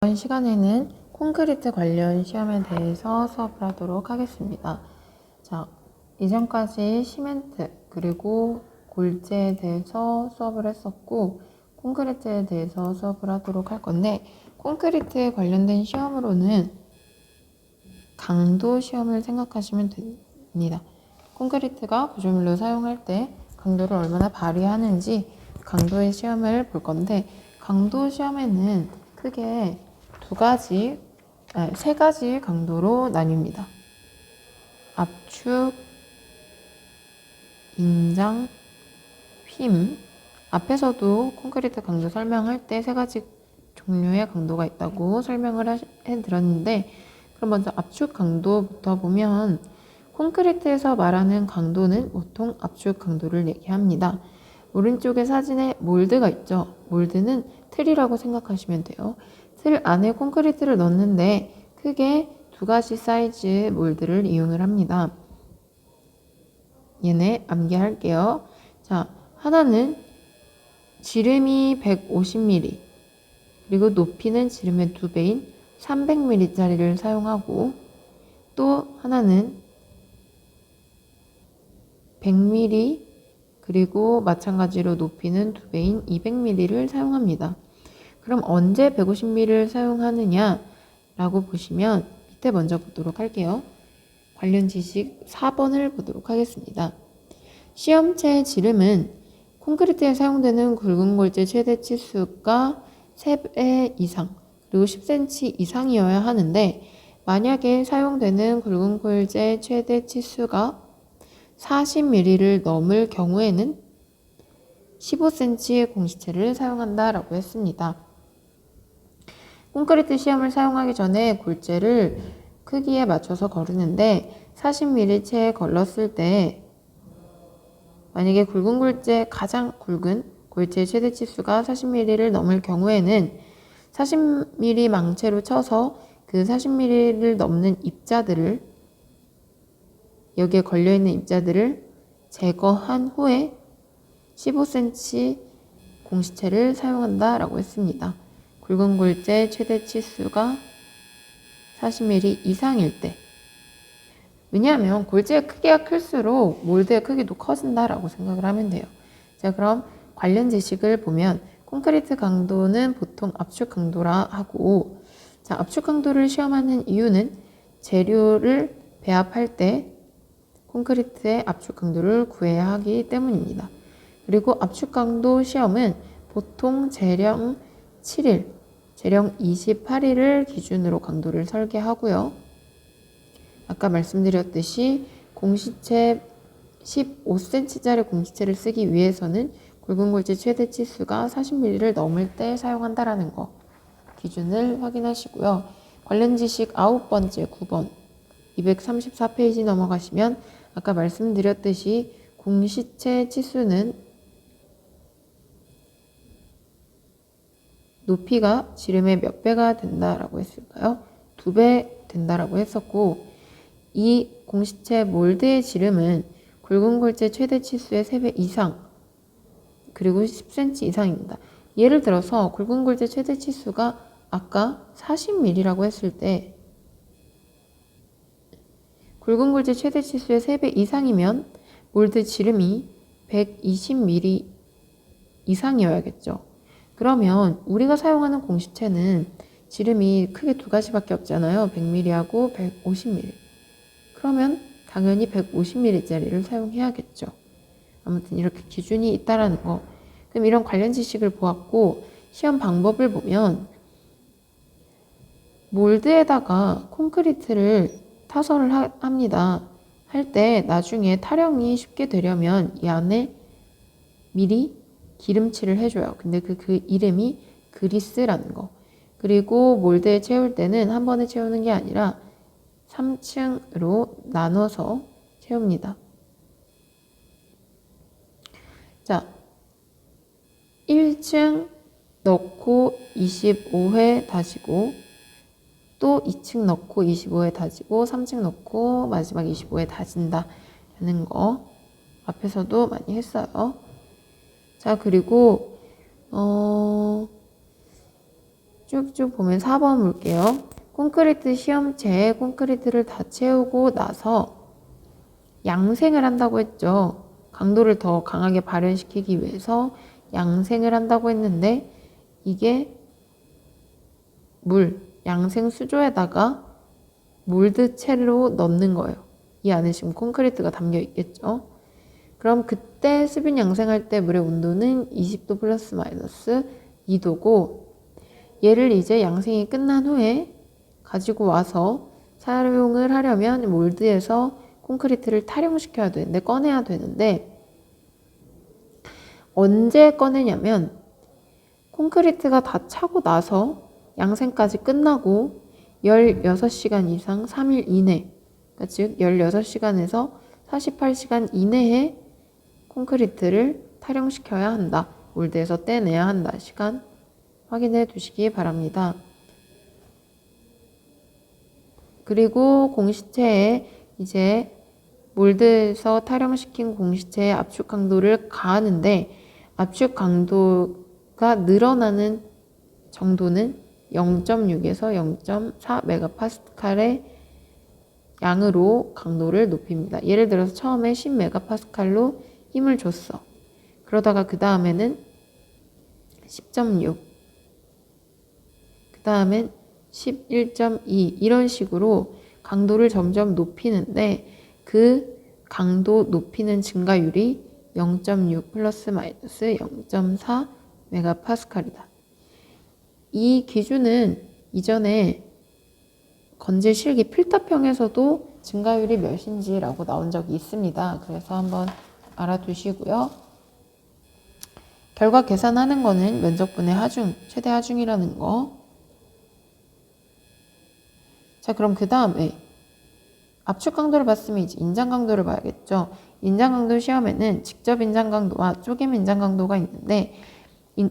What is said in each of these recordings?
이번 시간에는 콘크리트 관련 시험에 대해서 수업을 하도록 하겠습니다. 자, 이전까지 시멘트 그리고 골재에 대해서 수업을 했었고 콘크리트에 대해서 수업을 하도록 할 건데, 콘크리트에 관련된 시험으로는 강도 시험을 생각하시면 됩니다. 콘크리트가 구조물로 사용할 때 강도를 얼마나 발휘하는지 강도의 시험을 볼 건데, 강도 시험에는 크게 세 가지 강도로 나뉩니다. 압축, 인장, 휨. 앞에서도 콘크리트 강도 설명할 때 세 가지 종류의 강도가 있다고 설명을 해드렸는데, 그럼 먼저 압축 강도부터 보면, 콘크리트에서 말하는 강도는 보통 압축 강도를 얘기합니다. 오른쪽에 사진에 몰드가 있죠. 몰드는 틀이라고 생각하시면 돼요. 틀 안에 콘크리트를 넣는데 크게 두 가지 사이즈의 몰드를 이용을 합니다. 얘네 암기할게요. 자, 하나는 지름이 150mm, 그리고 높이는 지름의 2배인 300mm짜리를 사용하고, 또 하나는 100mm, 그리고 마찬가지로 높이는 2배인 200mm를 사용합니다. 그럼 언제 150mm를 사용하느냐 라고 보시면, 밑에 먼저 보도록 할게요. 관련 지식 4번을 보도록 하겠습니다. 시험체 지름은 콘크리트에 사용되는 굵은 골재 최대 치수가 3배 이상 그리고 10cm 이상이어야 하는데, 만약에 사용되는 굵은 골재 최대 치수가 40mm를 넘을 경우에는 15cm의 공시체를 사용한다라고 했습니다. 콘크리트 시험을 사용하기 전에 골재를 크기에 맞춰서 거르는데, 40mm체에 걸렀을 때 만약에 굵은 골재, 가장 굵은 골재의 최대 치수가 40mm를 넘을 경우에는 40mm 망체로 쳐서 그 40mm를 넘는 입자들을, 여기에 걸려있는 입자들을 제거한 후에 15cm 공시체를 사용한다 라고 했습니다. 굵은 골재 최대 치수가 40mm 이상일 때. 왜냐하면 골재의 크기가 클수록 몰드의 크기도 커진다라고 생각을 하면 돼요. 자, 그럼 관련 지식을 보면, 콘크리트 강도는 보통 압축 강도라 하고, 자, 압축 강도를 시험하는 이유는 재료를 배합할 때 콘크리트의 압축 강도를 구해야 하기 때문입니다. 그리고 압축 강도 시험은 보통 재령 7일, 재령 28일을 기준으로 강도를 설계하고요. 아까 말씀드렸듯이 공시체 15cm짜리 공시체를 쓰기 위해서는 굵은 골재 최대 치수가 40mm를 넘을 때 사용한다라는 거 기준을 확인하시고요. 관련 지식 9번째 9번 234페이지 넘어가시면, 아까 말씀드렸듯이 공시체 치수는 높이가 지름의 몇 배가 된다라고 했을까요? 2배 된다라고 했었고, 이 공시체 몰드의 지름은 굵은 골재 최대 치수의 3배 이상 그리고 10cm 이상입니다. 예를 들어서 굵은 골재 최대 치수가 아까 40mm라고 했을 때, 굵은 골재 최대 치수의 3배 이상이면 몰드 지름이 120mm 이상이어야겠죠. 그러면 우리가 사용하는 공시체는 지름이 크게 두 가지밖에 없잖아요. 100mm하고 150mm. 그러면 당연히 150mm짜리를 사용해야겠죠. 아무튼 이렇게 기준이 있다라는 거. 그럼 이런 관련 지식을 보았고, 시험 방법을 보면 몰드에다가 콘크리트를 타설을 합니다. 할 때 나중에 타령이 쉽게 되려면 이 안에 미리 기름칠을 해줘요. 근데 그 이름이 그리스라는 거. 그리고 몰드에 채울 때는 한 번에 채우는 게 아니라 3층으로 나눠서 채웁니다. 자, 1층 넣고 25회 다지고, 또 2층 넣고 25회 다지고, 3층 넣고 마지막 25회 다진다 라는 거 앞에서도 많이 했어요. 자, 그리고 쭉쭉 보면 4번 볼게요. 콘크리트 시험체에 콘크리트를 다 채우고 나서 양생을 한다고 했죠. 강도를 더 강하게 발현시키기 위해서 양생을 한다고 했는데 이게 양생 수조에다가 몰드채로 넣는 거예요. 이 안에 지금 콘크리트가 담겨 있겠죠. 그럼 그때 수빈 양생할 때 물의 온도는 20도 플러스 마이너스 2도고 얘를 이제 양생이 끝난 후에 가지고 와서 사용을 하려면 몰드에서 콘크리트를 탈용시켜야 되는데 꺼내야 되는데 언제 꺼내냐면 콘크리트가 다 차고 나서 양생까지 끝나고 16시간 이상 3일 이내, 그러니까 즉 16시간에서 48시간 이내에 콘크리트를 탈용시켜야 한다. 몰드에서 떼내야 한다. 시간 확인해 두시기 바랍니다. 그리고 공시체에 이제 몰드에서 탈용시킨 공시체의 압축 강도를 가하는데 압축 강도가 늘어나는 정도는 0.6에서 0.4 메가파스칼의 양으로 강도를 높입니다. 예를 들어서 처음에 10 메가파스칼로 힘을 줬어. 그러다가 그 다음에는 10.6, 그 다음엔 11.2 이런 식으로 강도를 점점 높이는데 그 강도 높이는 증가율이 0.6 플러스 마이너스 0.4 메가파스칼이다. 이 기준은 이전에 건질 실기 필터평에서도 증가율이 몇인지라고 나온 적이 있습니다. 그래서 한번 알아두시고요. 결과 계산하는 거는 면적분의 하중, 최대 하중이라는 거. 자, 그럼 그 다음에 압축 강도를 봤으면 이제 인장 강도를 봐야겠죠. 인장 강도 시험에는 직접 인장 강도와 쪼개 인장 강도가 있는데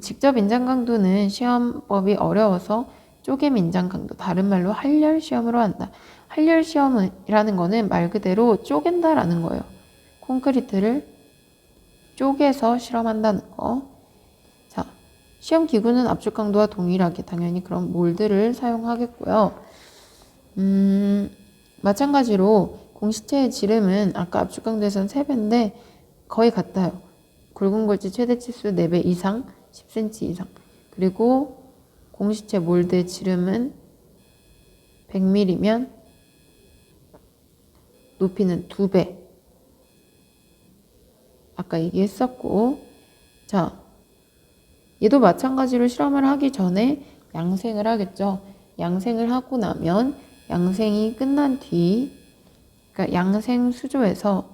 직접 인장 강도는 시험법이 어려워서 쪼개 인장 강도, 다른 말로 할열 시험으로 한다. 할열 시험이라는 거는 말 그대로 쪼갠다라는 거예요. 콘크리트를 쪼개서 실험한다는 거. 자, 시험 기구는 압축 강도와 동일하게 당연히 그럼 몰드를 사용하겠고요. 마찬가지로 공시체의 지름은 아까 압축 강도에서는 3배인데 거의 같아요. 굵은 골지 최대 치수 4배 이상, 10cm 이상. 그리고 공시체 몰드의 지름은 100mm면 높이는 2배. 아까 얘기했었고, 자, 얘도 마찬가지로 실험을 하기 전에 양생을 하겠죠. 양생을 하고 나면 양생이 끝난 뒤, 그러니까 양생 수조에서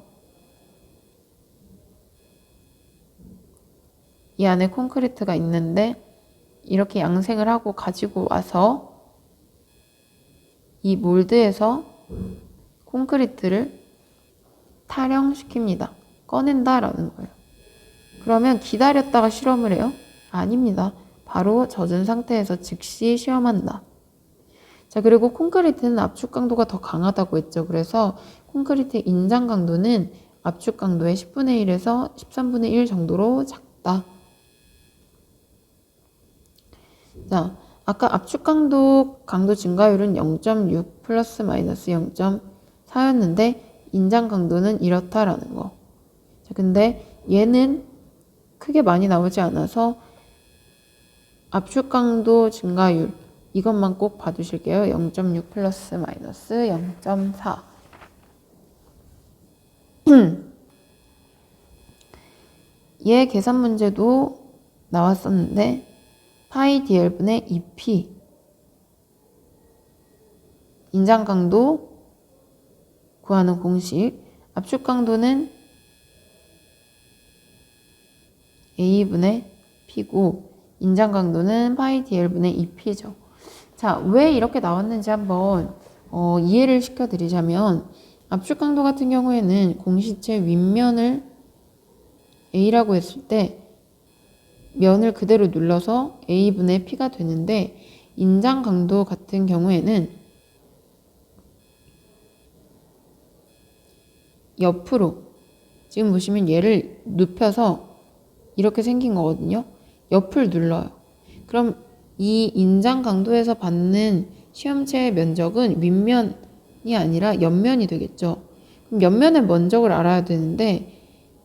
이 안에 콘크리트가 있는데 이렇게 양생을 하고 가지고 와서 이 몰드에서 콘크리트를 탈영시킵니다. 꺼낸다라는 거예요. 그러면 기다렸다가 실험을 해요? 아닙니다. 바로 젖은 상태에서 즉시 시험한다. 자, 그리고 콘크리트는 압축 강도가 더 강하다고 했죠. 그래서 콘크리트의 인장 강도는 압축 강도의 10분의 1에서 13분의 1 정도로 작다. 자, 아까 압축 강도 증가율은 0.6 플러스 마이너스 0.4였는데 인장 강도는 이렇다라는 거. 자, 근데 얘는 크게 많이 나오지 않아서 압축 강도 증가율 이것만 꼭 봐두실게요. 0.6 플러스 마이너스 0.4. 얘 계산 문제도 나왔었는데 파이 dl분의 2p 인장 강도 구하는 공식. 압축 강도는 a분의 p고 인장 강도는 파이 dl분의 2p죠. 자, 왜 이렇게 나왔는지 한번 이해를 시켜드리자면 압축 강도 같은 경우에는 공시체 윗면을 a라고 했을 때 면을 그대로 눌러서 a분의 p가 되는데 인장 강도 같은 경우에는 옆으로 지금 보시면 얘를 눕혀서 이렇게 생긴 거거든요. 옆을 눌러요. 그럼 이 인장 강도에서 받는 시험체의 면적은 윗면이 아니라 옆면이 되겠죠. 그럼 옆면의 면적을 알아야 되는데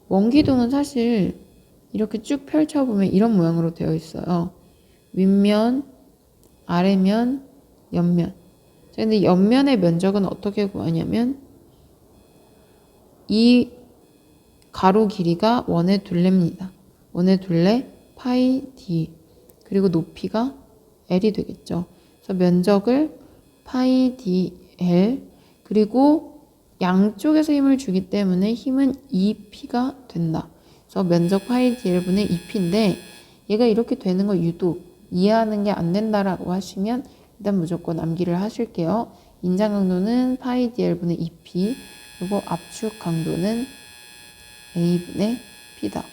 원기둥은 사실 이렇게 쭉 펼쳐보면 이런 모양으로 되어 있어요. 윗면, 아래면, 옆면. 자, 근데 옆면의 면적은 어떻게 구하냐면 이 가로 길이가 원의 둘레입니다. 원의 둘레 파이 d 그리고 높이가 l이 되겠죠. 그래서 면적을 파이 dl 그리고 양쪽에서 힘을 주기 때문에 힘은 2p가 된다. 그래서 면적 파이 dl분의 2p인데 얘가 이렇게 되는 거 유독 이해하는 게 안 된다라고 하시면 일단 무조건 암기를 하실게요. 인장 강도는 파이 dl분의 2p 그리고 압축 강도는 a분의 p다.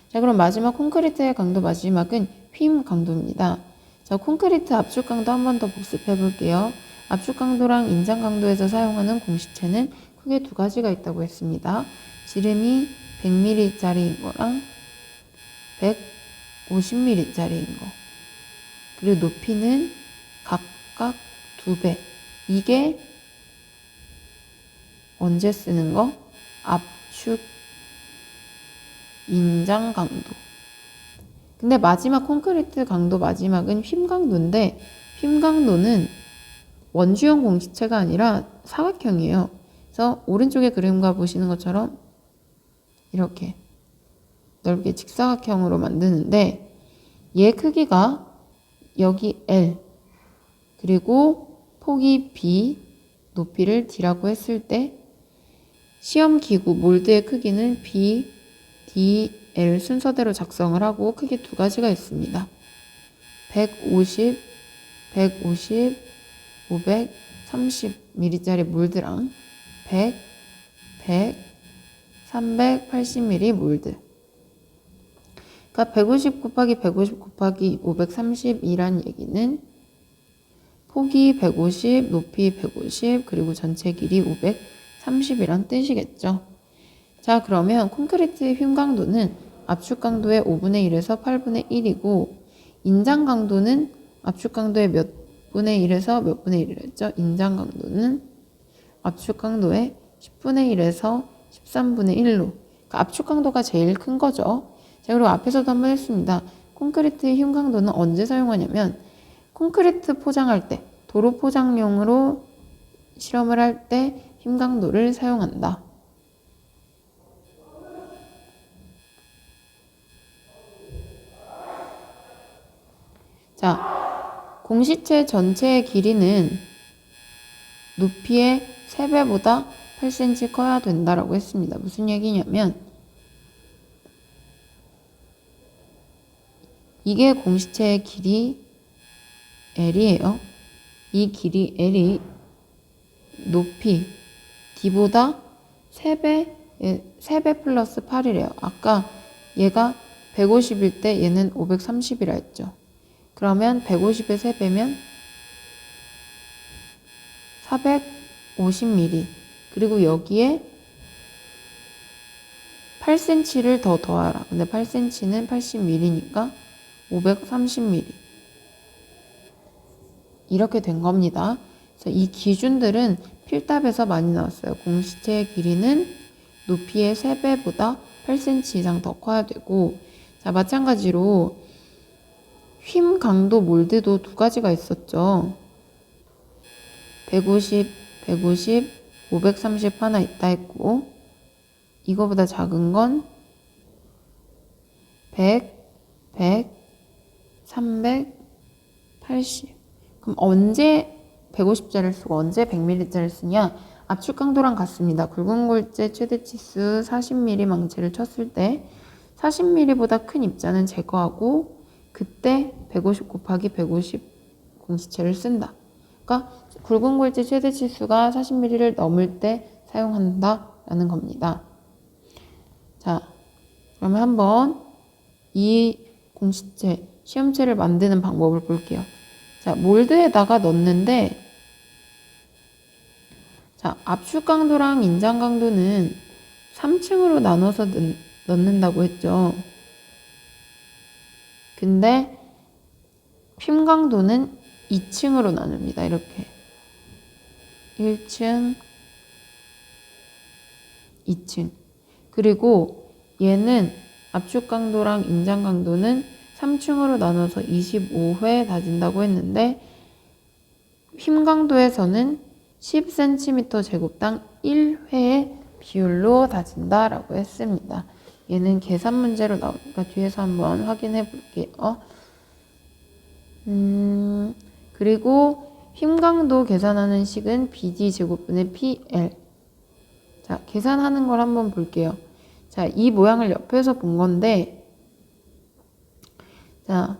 자, 그럼 마지막 콘크리트의 강도 마지막은 휨 강도입니다. 자, 콘크리트 압축 강도 한 번 더 복습해 볼게요. 압축 강도랑 인장 강도에서 사용하는 공식체는 크게 두 가지가 있다고 했습니다. 지름이 100mm짜리인 거랑 150mm짜리인 거. 그리고 높이는 각각 2배. 이게 언제 쓰는 거? 압축 인장 강도. 근데 마지막 콘크리트 강도 마지막은 휨 강도인데 휨 강도는 원주형 공식체가 아니라 사각형이에요. 그래서 오른쪽에 그림과 보시는 것처럼 이렇게 넓게 직사각형으로 만드는데 얘 크기가 여기 L 그리고 폭이 B 높이를 D라고 했을 때 시험 기구 몰드의 크기는 B, D, L 순서대로 작성을 하고 크게 두 가지가 있습니다. 150, 150, 530mm짜리 몰드랑 100, 100, 380mm 몰드. 그러니까 150 곱하기 150 곱하기 532란 얘기는 폭이 150, 높이 150, 그리고 전체 길이 530이란 뜻이겠죠. 자, 그러면 콘크리트의 휨 강도는 압축 강도의 5분의 1에서 8분의 1이고 인장 강도는 압축 강도의 몇 분의 1에서 몇 분의 1이라 했죠? 인장 강도는 압축 강도의 10분의 1에서 13분의 1로 그러니까 압축 강도가 제일 큰 거죠. 자, 그리고 앞에서도 한번 했습니다. 콘크리트의 휨 강도는 언제 사용하냐면 콘크리트 포장할 때 도로 포장용으로 실험을 할 때 휨 강도를 사용한다. 자, 공시체 전체의 길이는 높이의 3배보다 8cm 커야 된다라고 했습니다. 무슨 얘기냐면 이게 공시체의 길이 L이에요. 이 길이 L이 높이 D보다 3배 플러스 8이래요. 아까 얘가 150일 때 얘는 530이라 했죠. 그러면 150의 3배면 450mm 그리고 여기에 8cm를 더 더하라. 근데 8cm는 80mm니까 530mm 이렇게 된 겁니다. 그래서 이 기준들은 필답에서 많이 나왔어요. 공시체의 길이는 높이의 3배보다 8cm 이상 더 커야 되고 자, 마찬가지로 휨 강도 몰드도 두 가지가 있었죠. 150, 150, 530 하나 있다 했고 이거보다 작은 건 100, 100, 380. 그럼 언제 150짜리를 쓰고 언제 100mm짜리를 쓰냐? 압축 강도랑 같습니다. 굵은 골재 최대치수 40mm 망치를 쳤을 때 40mm보다 큰 입자는 제거하고 그때 150 곱하기 150 공시체를 쓴다. 그러니까 굵은 골재 최대치수가 40mm를 넘을 때 사용한다라는 겁니다. 자, 그러면 한번 이 공시체, 시험체를 만드는 방법을 볼게요. 자, 몰드에다가 넣는데 자, 압축 강도랑 인장 강도는 3층으로 나눠서 넣는다고 했죠. 근데 핌 강도는 2층으로 나눕니다. 이렇게 1층, 2층. 그리고 얘는 압축 강도랑 인장 강도는 3층으로 나눠서 25회 다진다고 했는데 휨 강도에서는 10cm 제곱당 1회의 비율로 다진다라고 했습니다. 얘는 계산 문제로 나오니까 뒤에서 한번 확인해 볼게요. 그리고 휨 강도 계산하는 식은 BD 제곱분의 PL. 자, 계산하는 걸 한번 볼게요. 자, 이 모양을 옆에서 본 건데, 자,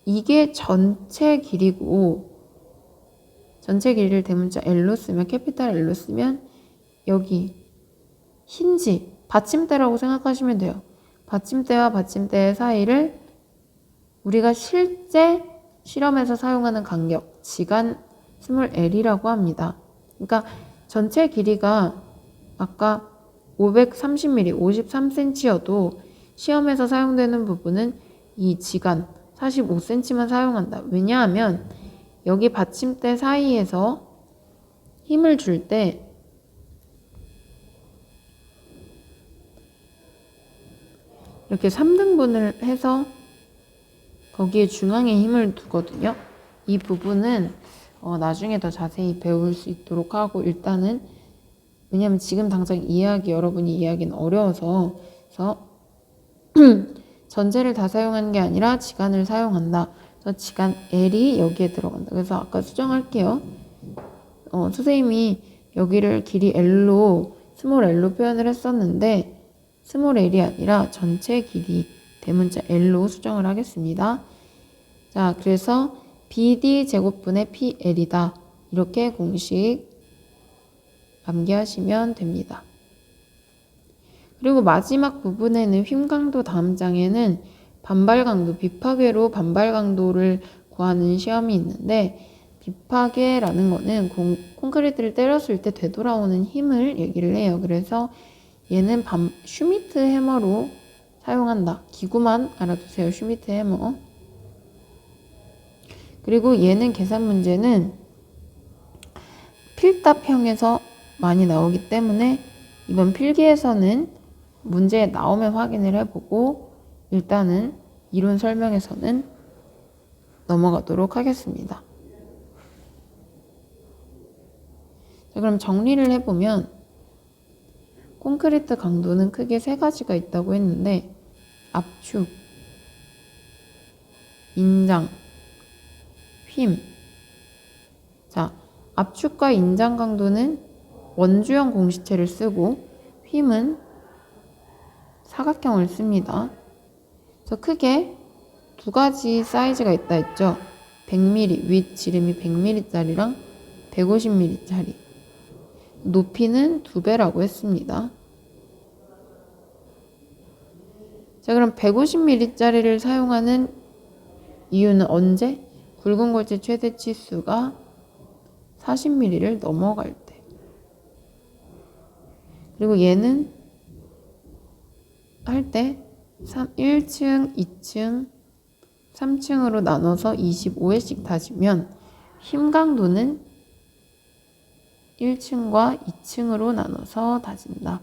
이게 전체 길이고, 전체 길이를 대문자 L로 쓰면, 캐피탈 L로 쓰면, 여기 힌지, 받침대라고 생각하시면 돼요. 받침대와 받침대 사이를 우리가 실제 실험에서 사용하는 간격, 지간 스몰 L이라고 합니다. 그러니까 전체 길이가 아까 530mm, 53cm여도 시험에서 사용되는 부분은 이 지간 45cm만 사용한다. 왜냐하면 여기 받침대 사이에서 힘을 줄 때 이렇게 3등분을 해서 거기에 중앙에 힘을 두거든요. 이 부분은 나중에 더 자세히 배울 수 있도록 하고 일단은 왜냐면 지금 당장 여러분이 이해하기는 어려워서 그래서 전체를 다 사용하는 게 아니라 지간을 사용한다. 그래서 지간 L이 여기에 들어간다. 그래서 아까 수정할게요. 선생님이 여기를 길이 L로 스몰 L로 표현을 했었는데 스몰 L이 아니라 전체 길이 대문자 L로 수정을 하겠습니다. 자, 그래서 BD 제곱분의 PL이다. 이렇게 공식 암기하시면 됩니다. 그리고 마지막 부분에는 휨 강도 다음 장에는 반발 강도, 비파괴로 반발 강도를 구하는 시험이 있는데 비파괴라는 거는 콘크리트를 때렸을 때 되돌아오는 힘을 얘기를 해요. 그래서 얘는 슈미트 해머로 사용한다. 기구만 알아두세요. 슈미트 해머. 그리고 얘는 계산 문제는 필답형에서 많이 나오기 때문에 이번 필기에서는 문제 나오면 확인을 해보고 일단은 이론 설명에서는 넘어가도록 하겠습니다. 자, 그럼 정리를 해보면 콘크리트 강도는 크게 세 가지가 있다고 했는데 압축, 인장, 휨. 자, 압축과 인장 강도는 원주형 공시체를 쓰고 휨은 사각형을 씁니다. 그래서 크게 두 가지 사이즈가 있다 했죠. 100mm, 윗 지름이 100mm짜리랑 150mm짜리. 높이는 2배라고 했습니다. 자, 그럼 150mm짜리를 사용하는 이유는 언제? 굵은 골재 최대 치수가 40mm를 넘어갈 때. 그리고 얘는 할 때 1층, 2층, 3층으로 나눠서 25회씩 다지면 휨 강도는 1층과 2층으로 나눠서 다진다.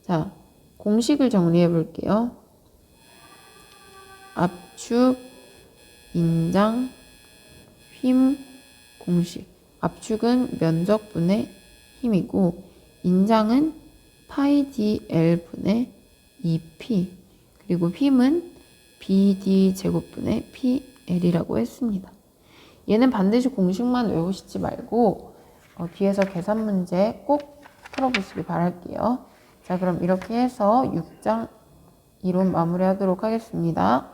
자, 공식을 정리해 볼게요. 압축, 인장, 휨 공식. 압축은 면적분의 힘이고 인장은 파이 dl 분의 2p 그리고 휨은 bd 제곱분의 pl이라고 했습니다. 얘는 반드시 공식만 외우시지 말고 뒤에서 계산 문제 꼭 풀어보시길 바랄게요. 자, 그럼 이렇게 해서 6장 이론 마무리하도록 하겠습니다.